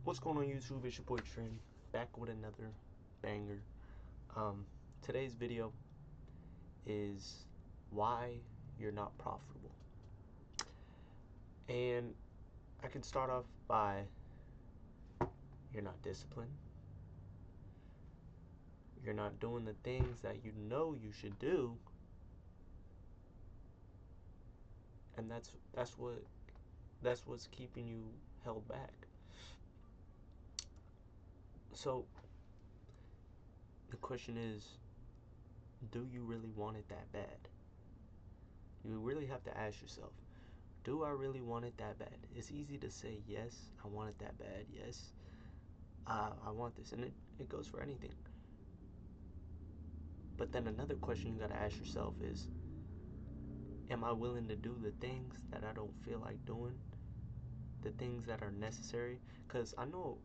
What's going on YouTube? It's your boy Trent, back with another banger. Today's video is why you're not profitable. And I can start off by you're not disciplined. You're not doing the things that you know you should do. And that's what's keeping you held back. So the question is, do you really want it that bad? You really have to ask yourself, do I really want it that bad? It's easy to say, yes, I want it that bad. Yes, I want this. And it goes for anything. But then another question you got to ask yourself is, am I willing to do the things that I don't feel like doing? The things that are necessary? Because I know,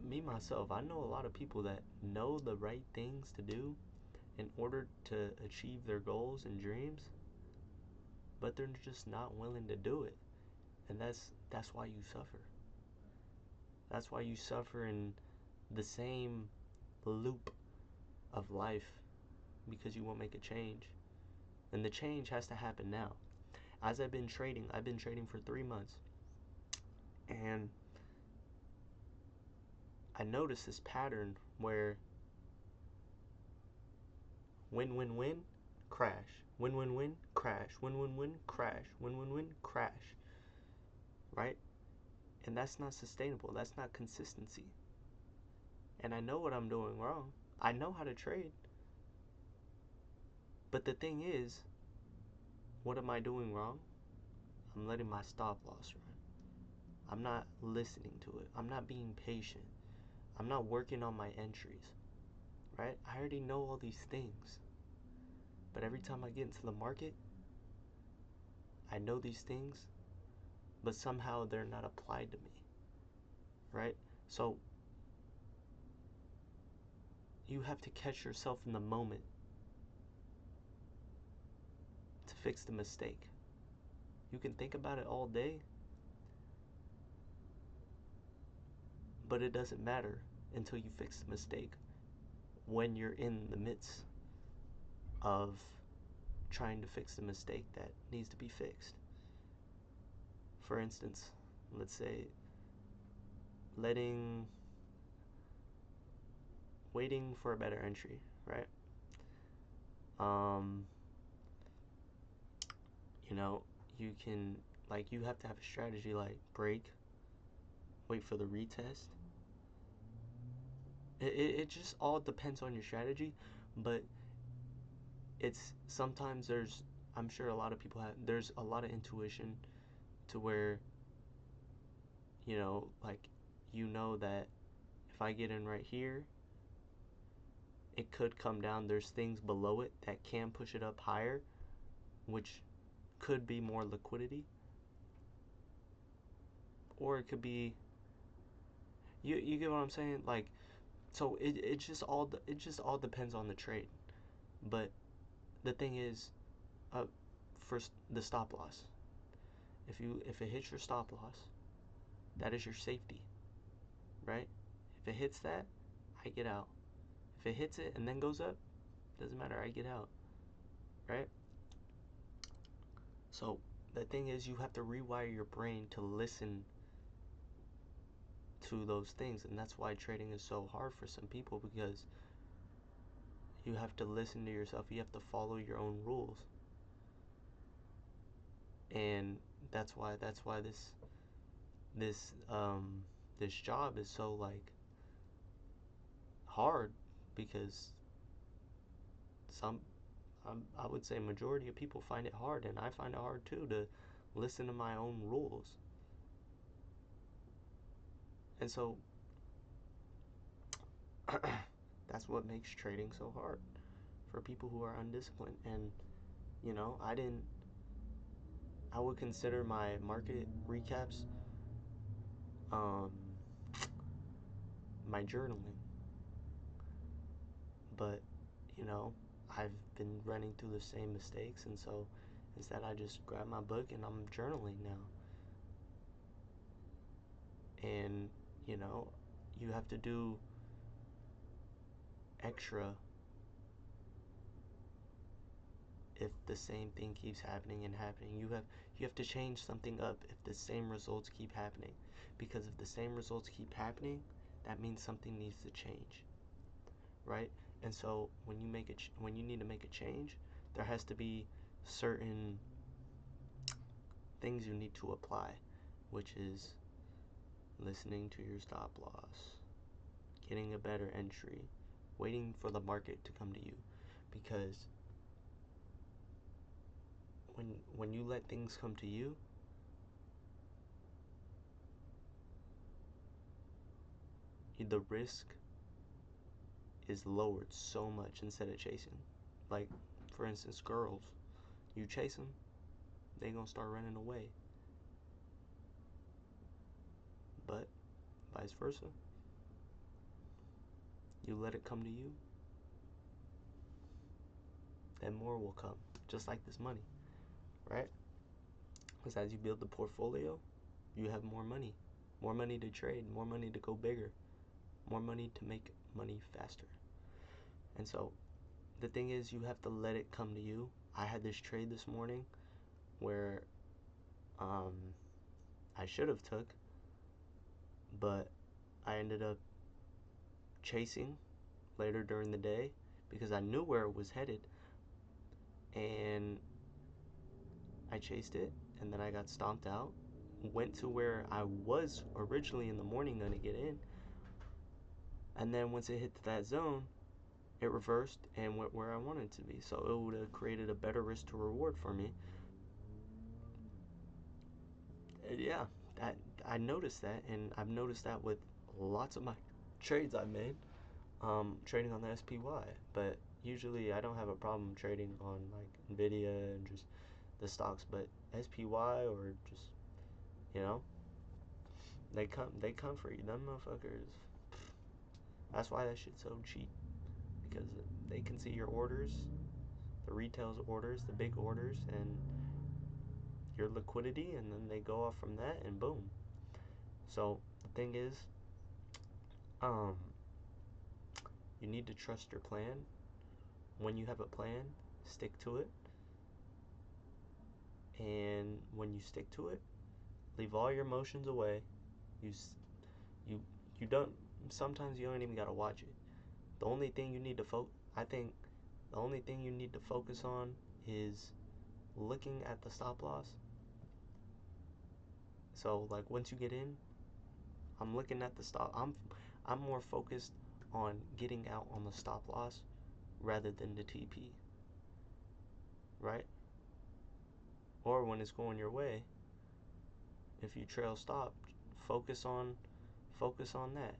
me myself, I know a lot of people that know the right things to do in order to achieve their goals and dreams, but they're just not willing to do it. And that's why you suffer. That's why you suffer in the same loop of life, because you won't make a change. And the change has to happen now. As I've been trading for 3 months, and I noticed this pattern where win, crash, win, crash, win, crash, win, crash, right? And that's not sustainable. That's not consistency. And I know what I'm doing wrong. I know how to trade. But the thing is, what am I doing wrong? I'm letting my stop loss run. I'm not listening to it. I'm not being patient. I'm not working on my entries, right? I already know all these things. But every time I get into the market, I know these things, but somehow they're not applied to me, right? So you have to catch yourself in the moment to fix the mistake. You can think about it all day, but it doesn't matter until you fix the mistake when you're in the midst of trying to fix the mistake that needs to be fixed. For instance, let's say waiting for a better entry, right? You know, you can, like, you have to have a strategy like break, wait for the retest. It just all depends on your strategy, but it's sometimes I'm sure a lot of people there's a lot of intuition to where, like, that if I get in right here, it could come down. There's things below it that can push it up higher, which could be more liquidity, or it could be, you get what I'm saying? Like, so it just all depends on the trade. But the thing is, first, the stop loss. If it hits your stop loss, that is your safety, right? If it hits that, I get out. If it hits it and then goes up, doesn't matter, I get out, right? So the thing is, you have to rewire your brain to listen to those things, and that's why trading is so hard for some people, because you have to listen to yourself. You have to follow your own rules, and that's why this job is so, like, hard, because I would say majority of people find it hard, and I find it hard too, to listen to my own rules. And so that's what makes trading so hard for people who are undisciplined. And I would consider my market recaps my journaling, but I've been running through the same mistakes, and so instead I just grab my book and I'm journaling now. And you know, you have to do extra if the same thing keeps happening and happening. You have to change something up if the same results keep happening. Because if the same results keep happening, that means something needs to change, right? And so when you need to make a change, there has to be certain things you need to apply, which is listening to your stop loss, getting a better entry, waiting for the market to come to you. Because when you let things come to you, the risk is lowered so much instead of chasing. Like, for instance, girls, you chase them, they gonna start running away. But vice versa, you let it come to you, then more will come. Just like this money, right? Because as you build the portfolio, you have more money to trade, more money to go bigger, more money to make money faster. And so the thing is, you have to let it come to you. I had this trade this morning where um, I should have took, but I ended up chasing later during the day because I knew where it was headed, and I chased it, and then I got stomped out, went to where I was originally in the morning going to get in, and then once it hit that zone, it reversed and went where I wanted to be. So it would have created a better risk to reward for me. Yeah, that I noticed that, and I've noticed that with lots of my trades I've made, trading on the SPY. But usually I don't have a problem trading on like Nvidia and just the stocks, but SPY or just, you know, they come for you. Them motherfuckers. That's why that shit's so cheap, because they can see your orders, the retail's orders, the big orders, and your liquidity, and then they go off from that, and boom. So the thing is, um, you need to trust your plan. When you have a plan, stick to it. And when you stick to it, leave all your emotions away. You you you don't. Sometimes you don't even gotta watch it. The only thing you need to I think the only thing you need to focus on is looking at the stop loss. So like once you get in, I'm looking at the stop. I'm more focused on getting out on the stop loss rather than the TP, right? Or when it's going your way, if you trail stop, focus on focus on that.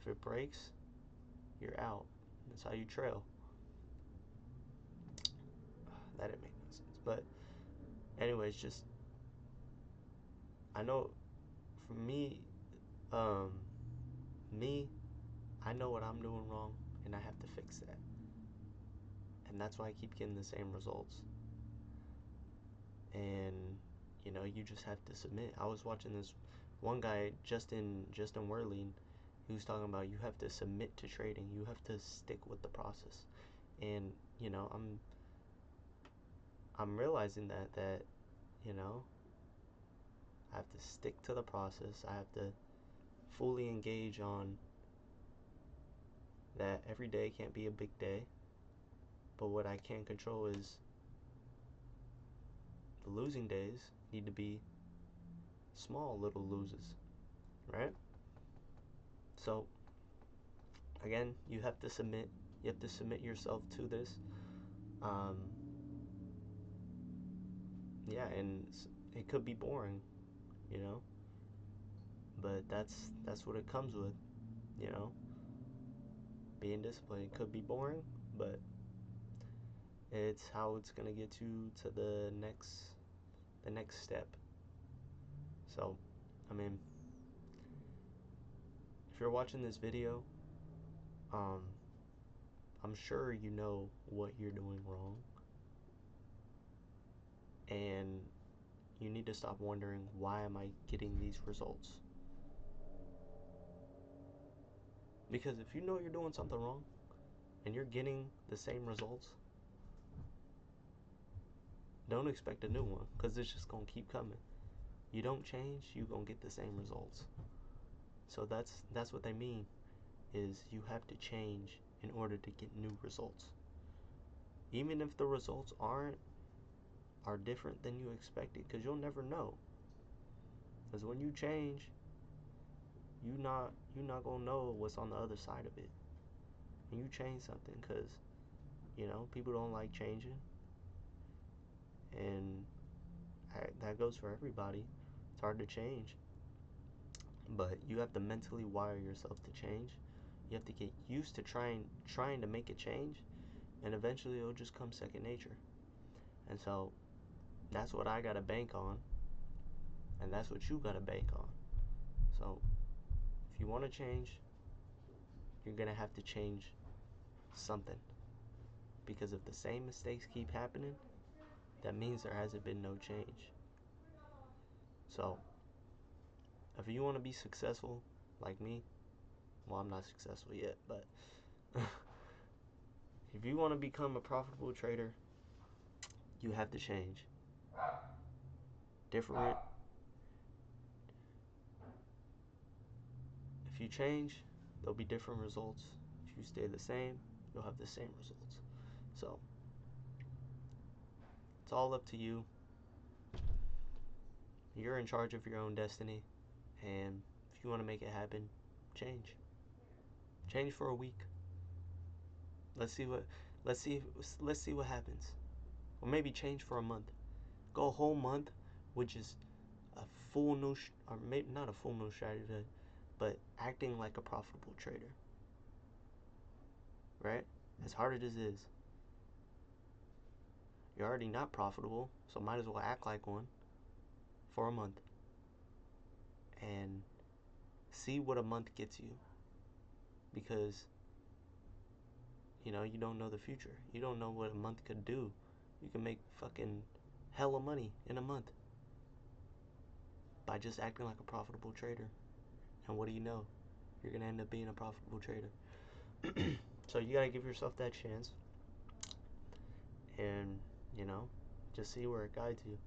If it breaks, you're out. That's how you trail. That didn't make no sense. But anyways, just I know for me, um, me, I know what I'm doing wrong, and I have to fix that. And that's why I keep getting the same results. And you just have to submit. I was watching this one guy, Justin Werling. He was talking about you have to submit to trading. You have to stick with the process. And I'm realizing that I have to stick to the process. I have to fully engage on that. Every day can't be a big day, but what I can control is the losing days need to be small little loses, right? So again, you have to submit. You have to submit yourself to this. Um, yeah, and it could be boring, you know, but that's what it comes with, you know. Being disciplined. It could be boring, but it's how it's gonna get you to the next step. So, I mean, if you're watching this video, um, I'm sure you know what you're doing wrong, and you need to stop wondering, why am I getting these results? Because if you know you're doing something wrong and you're getting the same results, don't expect a new one, because it's just going to keep coming. You don't change, you're going to get the same results. So that's what they mean, is you have to change in order to get new results. Even if the results are different than you expected, because you'll never know. Because when you change, you're not gonna know what's on the other side of it. When you change something, because people don't like changing, and that goes for everybody. It's hard to change, but you have to mentally wire yourself to change. You have to get used to trying to make a change, and eventually it'll just come second nature. And so that's what I gotta bank on, and that's what you gotta bank on. So if you want to change, you're gonna have to change something, because if the same mistakes keep happening, that means there hasn't been no change. So if you want to be successful like me, well, I'm not successful yet, but if you want to become a profitable trader, you have to change. Different. If you change, there'll be different results. If you stay the same, you'll have the same results. So it's all up to you. You're in charge of your own destiny, and if you want to make it happen, change. Change for a week. Let's see what let's see let's see what happens. Or maybe change for a month. Go a whole month with just a full new or maybe not a full new strategy, but acting like a profitable trader. Right? As hard as it is, you're already not profitable, so might as well act like one for a month and see what a month gets you, because you don't know the future. You don't know what a month could do. You can make fucking hella money in a month by just acting like a profitable trader. And what do you know? You're gonna end up being a profitable trader. So you gotta give yourself that chance, and just see where it guides you.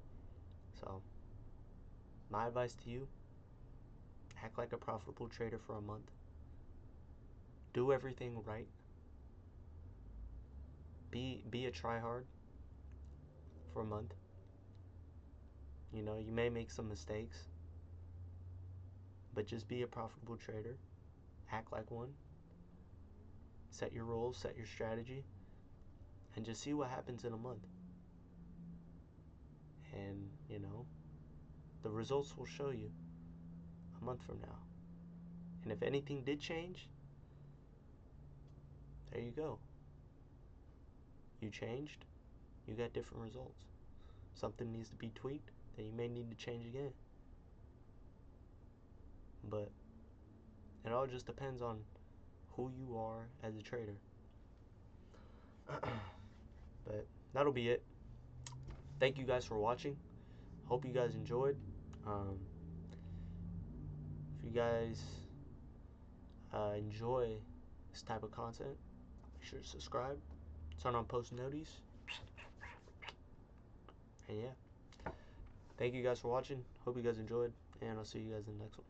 So my advice to you: act like a profitable trader for a month. Do everything right. Be a tryhard for a month. You may make some mistakes, but just be a profitable trader. Act like one. Set your rules, set your strategy, and just see what happens in a month. And, the results will show you a month from now. And if anything did change, there you go. You changed, you got different results. Something needs to be tweaked, then you may need to change again. But it all just depends on who you are as a trader. But that'll be it. Thank you guys for watching. Hope you guys enjoyed. If you guys enjoy this type of content, make sure to subscribe, turn on post notices, and yeah. Thank you guys for watching. Hope you guys enjoyed, and I'll see you guys in the next one.